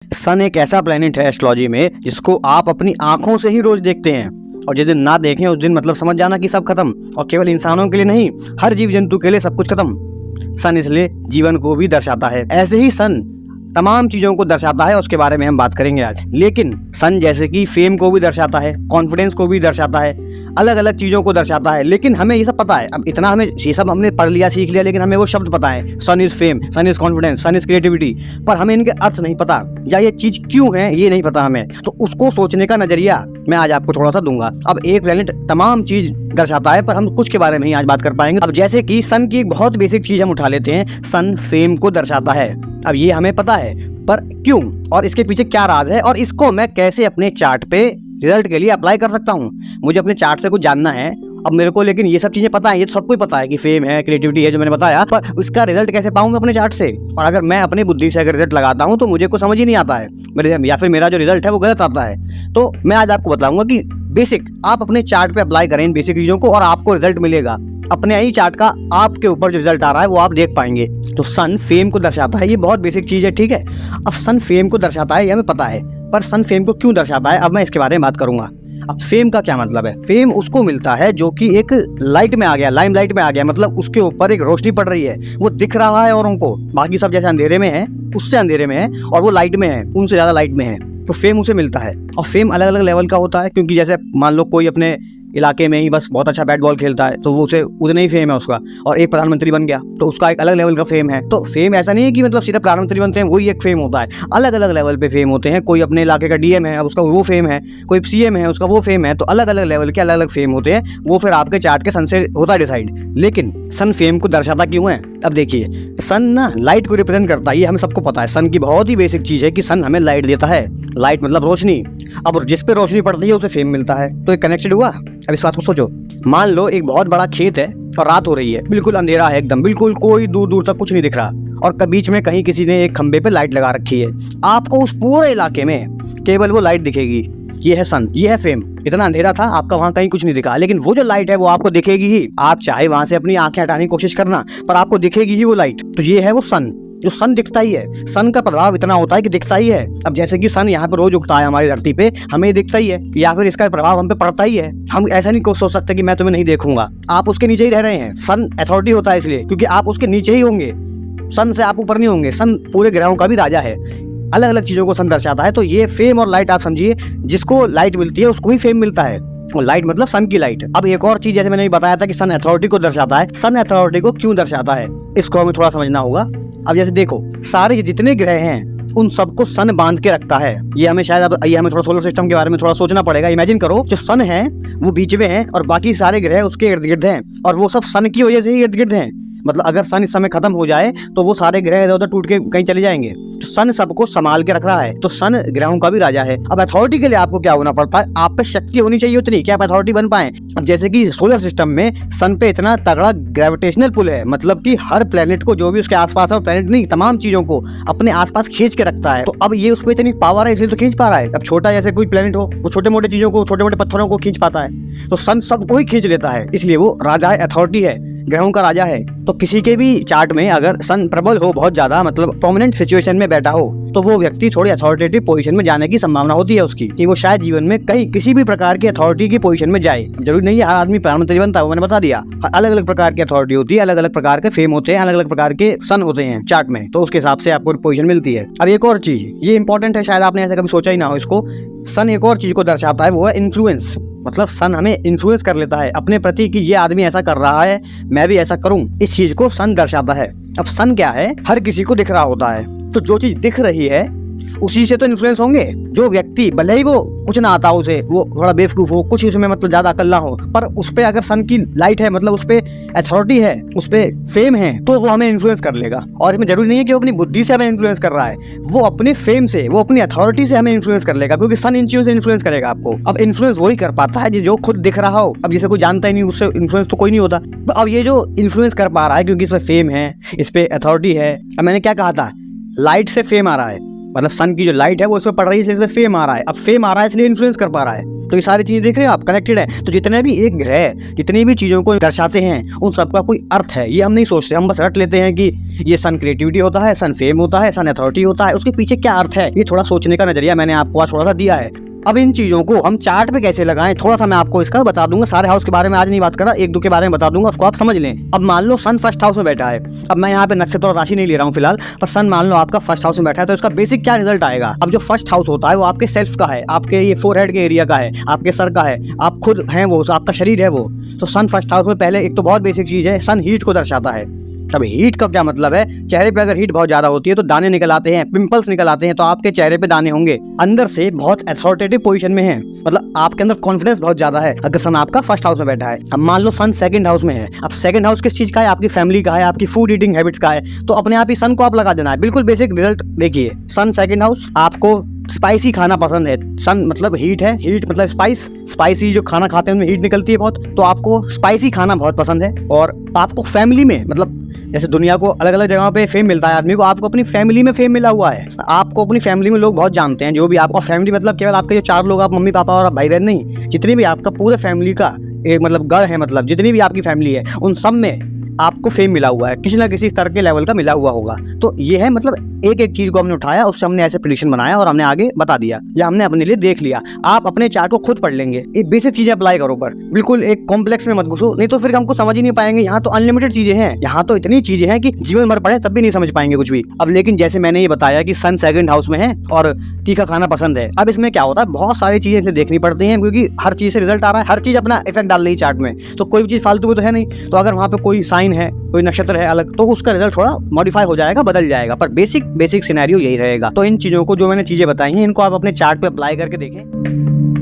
सन एक ऐसा प्लेनेट है एस्ट्रोलॉजी में जिसको आप अपनी आंखों से ही रोज देखते हैं, और जिस दिन ना देखें उस दिन मतलब समझ जाना कि सब खत्म। और केवल इंसानों के लिए नहीं, हर जीव जंतु के लिए सब कुछ खत्म। सन इसलिए जीवन को भी दर्शाता है। ऐसे ही सन तमाम चीजों को दर्शाता है, उसके बारे में हम बात करेंगे आज। लेकिन सन जैसे कि फेम को भी दर्शाता है, कॉन्फिडेंस को भी दर्शाता है, अलग अलग चीजों को दर्शाता है। लेकिन हमें ये सब पता है, अब इतना हमें ये सब हमने पढ़ लिया, सीख लिया, लेकिन हमें वो शब्द पता है, sun is fame, sun is confidence, sun is creativity, पर हमें इनके अर्थ नहीं पता, या ये चीज क्यों है ये नहीं पता हमें। तो उसको सोचने का नजरिया मैं आज आपको थोड़ा सा दूंगा। अब एक प्लेनेट तमाम चीज दर्शाता है, पर हम कुछ के बारे में ही आज बात कर पाएंगे। अब जैसे कि सन की एक बहुत बेसिक चीज हम उठा लेते हैं, सन फेम को दर्शाता है। अब ये हमें पता है, पर क्यों और इसके पीछे क्या राज है, और इसको मैं कैसे अपने चार्ट पे रिजल्ट के लिए अप्लाई कर सकता हूँ। मुझे अपने चार्ट से कुछ जानना है अब मेरे को, लेकिन ये सब चीजें पता है, ये तो सबको ही पता है कि फेम है, क्रिएटिविटी है, जो मैंने बताया, पर उसका रिजल्ट कैसे पाऊँ मैं अपने चार्ट से। और अगर मैं अपनी बुद्धि से अगर रिजल्ट लगाता हूँ तो मुझे कुछ समझ ही नहीं आता है मेरे, या फिर मेरा जो रिजल्ट है वो गलत आता है। तो मैं आज आपको बताऊंगा कि बेसिक आप अपने चार्ट पे अप्लाई करें इन बेसिक चीजों को, और आपको रिजल्ट मिलेगा अपने ही चार्ट का। आपके ऊपर जो रिजल्ट आ रहा है वो आप देख पाएंगे। तो सन फेम को दर्शाता है, ये बहुत बेसिक चीज है, ठीक है। अब सन फेम को दर्शाता है ये हमें पता है, पर सन फेम को क्यों दर्शाता है अब मैं इसके बारे में बात करूंगा। अब फेम का क्या मतलब है? फेम उसको मिलता है जो कि एक लाइट में आ गया, लाइम लाइट में आ गया, मतलब उसके ऊपर एक रोशनी पड़ रही है, वो दिख रहा है औरों को। बाकी सब जैसे अंधेरे में है उससे अंधेरे में है, और वो लाइट में है उनसे ज्यादा लाइट में है, तो फेम उसे मिलता है। और फेम अलग अलग लेवल का होता है, क्योंकि जैसे मान लो कोई अपने इलाके में ही बस बहुत अच्छा बैट बॉल खेलता है तो वो उसे उतने ही फेम है उसका, और एक प्रधानमंत्री बन गया तो उसका एक अलग लेवल का फेम है। तो फेम ऐसा नहीं है कि मतलब सीधा प्रधानमंत्री बनते हैं वही एक फेम होता है, अलग अलग लेवल पे फेम होते हैं। कोई अपने इलाके का डीएम है, अब उसका वो फेम है, कोई सीएम है, उसका वो फेम है। तो अलग अलग लेवल के अलग अलग फेम होते हैं, वो फिर आपके चार्ट के सन से होता है डिसाइड। लेकिन सन फेम को दर्शाता क्यों है? अब देखिए, सन ना लाइट को रिप्रेजेंट करता है, ये हमें सबको पता है। सन की बहुत ही बेसिक चीज है कि सन हमें लाइट देता है, लाइट मतलब रोशनी। अब जिस पे रोशनी पड़ती है उसे फेम मिलता है, तो एक कनेक्टेड हुआ। अब इस बात को सोचो, मान लो एक बहुत बड़ा खेत है और रात हो रही है, बिल्कुल अंधेरा है एकदम, बिल्कुल कोई दूर दूर तक कुछ नहीं दिख रहा, और बीच में कहीं किसी ने एक खंबे पे लाइट लगा रखी है। आपको उस पूरे इलाके में केवल वो लाइट दिखेगी। ये है सन, ये है फेम। इतना अंधेरा था, आपका वहां कहीं कुछ नहीं दिखा, लेकिन वो जो लाइट है वो आपको दिखेगी ही। आप चाहे वहां से अपनी आंखें हटाने की कोशिश करना, पर आपको दिखेगी ही वो लाइट। तो ये है वो सन, जो सन दिखता ही है। सन का प्रभाव इतना होता है कि दिखता ही है। अब जैसे कि सन यहाँ पे रोज उगता है हमारी धरती पे, हमें दिखता ही है, या फिर इसका प्रभाव हम पे पड़ता ही है। हम ऐसा नहीं सोच सकते कि मैं तुम्हें नहीं देखूंगा, आप उसके नीचे ही रह रहे हैं। सन अथॉरिटी होता है इसलिए क्योंकि आप उसके नीचे ही होंगे, सन से आप ऊपर नहीं होंगे। सन पूरे ग्रहों का भी राजा है, अलग अलग चीजों को सन दर्शाता है। तो ये फेम और लाइट आप समझिए, जिसको लाइट मिलती है उसको ही फेम मिलता है, और लाइट मतलब सन की लाइट। अब एक और चीज, जैसे मैंने बताया था कि सन अथॉरिटी को दर्शाता है, सन अथॉरिटी को क्यों दर्शाता है इसको हमें थोड़ा समझना होगा। अब जैसे देखो, सारे जितने ग्रह हैं उन सबको सन बांध के रखता है। ये हमें शायद, अब ये हमें थोड़ा सोलर सिस्टम के बारे में थोड़ा सोचना पड़ेगा। इमेजिन करो, जो सन है वो बीच में है और बाकी सारे ग्रह उसके इर्द गिर्द हैं, और वो सब सन की वजह से ही इर्द गिर्द हैं। मतलब अगर सन इस समय खत्म हो जाए तो वो सारे ग्रह इधर उधर टूट के कहीं चले जाएंगे। तो सन सबको संभाल के रख रहा है, तो सन ग्रहों का भी राजा है। अब अथॉरिटी के लिए आपको क्या होना पड़ता है? आप पे शक्ति होनी चाहिए उतनी कि आप अथॉरिटी बन पाए। अब जैसे कि सोलर सिस्टम में सन पे इतना तगड़ा ग्रेविटेशनल पुल है, मतलब कि हर प्लेनेट को, जो भी उसके आसपास है, प्लेनेट नहीं तमाम चीजों को अपने आसपास खींच के रखता है। तो अब ये उस पर इतनी पावर है इसलिए तो खींच पा रहा है। अब छोटा जैसे कोई प्लेनेट हो, वो छोटे मोटे चीजों को, छोटे मोटे पत्थरों को खींच पाता है, तो सन सबको ही खींच लेता है, इसलिए वो राजा है, अथॉरिटी है, ग्रहों का राजा है। तो किसी के भी चार्ट में अगर सन प्रबल हो, बहुत ज्यादा मतलब प्रोमिनेंट सिचुएशन में बैठा हो, तो वो व्यक्ति थोड़ी अथॉरिटेटिव पोजीशन में जाने की संभावना होती है उसकी, कि वो शायद जीवन में कहीं किसी भी प्रकार की अथॉरिटी की पोजीशन में जाए। जरूरी नहीं है हर आदमी प्रधानमंत्री बनता है, वो मैंने बता दिया। अलग अलग प्रकार की अथॉरिटी होती है, अलग अलग प्रकार के फेम होते हैं, अलग अलग प्रकार के सन होते हैं चार्ट में, तो उसके हिसाब से आपको पोजीशन मिलती है। अब एक और चीज, ये इंपॉर्टेंट है, शायद आपने ऐसा कभी सोचा ही ना हो इसको। सन एक और चीज को दर्शाता है, वो है इन्फ्लुएंस। मतलब सन हमें इन्फ्लुएंस कर लेता है अपने प्रति कि ये आदमी ऐसा कर रहा है, मैं भी ऐसा करूं। इस चीज को सन दर्शाता है। अब सन क्या है? हर किसी को दिख रहा होता है, तो जो चीज दिख रही है उसी से तो इन्फ्लुएंस होंगे। जो व्यक्ति भले ही वो कुछ ना आता हो, उसे वो थोड़ा बेवकूफ हो, कुछ उसमें मतलब ज्यादा अकल ना हो, पर उस पे अगर सन की लाइट है, मतलब उस पे अथॉरिटी है, उस पे फेम है, तो वो हमें इन्फ्लुएंस कर लेगा। और इसमें जरूरी नहीं है कि वो अपनी बुद्धि से हमें इन्फ्लुएंस कर रहा है, वो अपने फेम से, वो अपनी अथॉरिटी से हमें इन्फ्लुएंस कर लेगा, क्योंकि सन इन चीजों से इन्फ्लुएंस करेगा आपको। अब इन्फ्लुएंस वही कर पाता है जो खुद दिख रहा हो। अब जिसे कोई जानता ही नहीं, उससे इन्फ्लुएंस तो कोई नहीं होता। तो अब ये जो इन्फ्लुएंस कर पा रहा है क्योंकि इस पे फेम है, इस पे अथॉरिटी है। अब मैंने क्या कहा था, लाइट से फेम आ रहा है, मतलब सन की जो लाइट है वो इसमें पड़ रही है, इसलिए इसमें फेम आ रहा है। अब फेम आ रहा है इसलिए इन्फ्लुएंस कर पा रहा है। तो ये सारी चीजें देख रहे हो आप, कनेक्टेड है। तो जितने भी एक ग्रह जितनी भी चीजों को दर्शाते हैं उन सबका कोई अर्थ है, ये हम नहीं सोचते। हम बस रट लेते हैं कि ये सन क्रिएटिविटी होता है, सन फेम होता है, सन अथॉरिटी होता है। उसके पीछे क्या अर्थ है, ये थोड़ा सोचने का नजरिया मैंने आपको आज थोड़ा सा दिया है। अब इन चीजों को हम चार्ट पे कैसे लगाएं, थोड़ा सा मैं आपको इसका बता दूंगा। सारे हाउस के बारे में आज नहीं बात कर रहा, एक दो के बारे में बता दूंगा, उसको आप समझ लें। अब मान लो सन फर्स्ट हाउस में बैठा है। अब मैं यहाँ पे नक्षत्र और राशि नहीं ले रहा हूँ फिलहाल, पर सन मान लो आपका फर्स्ट हाउस में बैठा है, तो इसका बेसिक क्या रिजल्ट आएगा। अब जो फर्स्ट हाउस होता है वो आपके सेल्फ का है, आपके ये फोरहेड के एरिया का है, आपके सर का है, आप खुद हैं वो, आपका शरीर है वो। तो सन फर्स्ट हाउस में पहले एक तो बहुत बेसिक चीज है, सन हीट को दर्शाता है। अब हीट का क्या मतलब है, चेहरे पे अगर हीट बहुत ज्यादा होती है तो दाने निकल आते हैं, पिंपल्स निकल आते हैं, तो आपके चेहरे पे दाने होंगे। अंदर से बहुत अथॉरिटेटिव पोजीशन में है, मतलब आपके अंदर कॉन्फिडेंस बहुत ज्यादा है अगर सन आपका फर्स्ट हाउस में बैठा है। अब मान लो सन सेकंड हाउस में है। अब सेकंड हाउस किस चीज का है, आपकी फैमिली का है, आपकी फूड ईटिंग हैबिट्स का है। तो अपने आप ही सन को आप लगा देना है, बिल्कुल बेसिक रिजल्ट देखिए। सन सेकंड हाउस, आपको स्पाइसी खाना पसंद है। सन मतलब हीट है, हीट मतलब स्पाइस, स्पाइसी जो खाना खाते हैं उनमें हीट निकलती है बहुत, तो आपको स्पाइसी खाना बहुत पसंद है। और आपको फैमिली में, मतलब जैसे दुनिया को अलग अलग जगहों पे फेम मिलता है आदमी को, आपको अपनी फैमिली में फेम मिला हुआ है। आपको अपनी फैमिली में लोग बहुत जानते हैं, जो भी आपको फैमिली मतलब केवल आपके जो 4 लोग, आप मम्मी पापा और भाई बहन नहीं, जितनी भी आपका पूरे फैमिली का एक मतलब गढ़ है, मतलब जितनी भी आपकी फैमिली है उन सब में आपको फेम मिला हुआ है, किसी ना किसी स्तर के लेवल का मिला हुआ होगा। तो ये है, मतलब एक एक चीज को हमने उठाया, उससे हमने ऐसे प्रेडिक्शन बनाया और हमने आगे बता दिया, या हमने अपने लिए देख लिया। आप अपने चार्ट को खुद पढ़ लेंगे, एक बेसिक चीजें अप्लाई करो पर, बिल्कुल एक कॉम्प्लेक्स में मत घुसो, नहीं तो फिर हमको समझ ही नहीं पाएंगे। यहाँ तो अनलिमिटेड चीजें हैं, यहाँ तो इतनी चीजें हैं कि जीवन भर पढ़े तब भी नहीं समझ पाएंगे कुछ भी। अब लेकिन जैसे मैंने ये बताया कि सन सेकंड हाउस में है और तीखा खाना पसंद है, अब इसमें क्या होता है, बहुत सारी चीजें इसे देखनी पड़ती हैं, क्योंकि हर चीज से रिजल्ट आ रहा है, हर चीज अपना इफेक्ट डाल रही है चार्ट में, तो कोई भी चीज फालतू में तो है नहीं। तो अगर वहाँ पे कोई साइन है, कोई नक्षत्र है अलग, तो उसका रिजल्ट थोड़ा मॉडिफाई हो जाएगा, बदल जाएगा, पर बेसिक सिनेरियो यही रहेगा। तो इन चीजों को, जो मैंने चीजें बताई हैं, इनको आप अपने चार्ट पे अप्लाई करके देखें।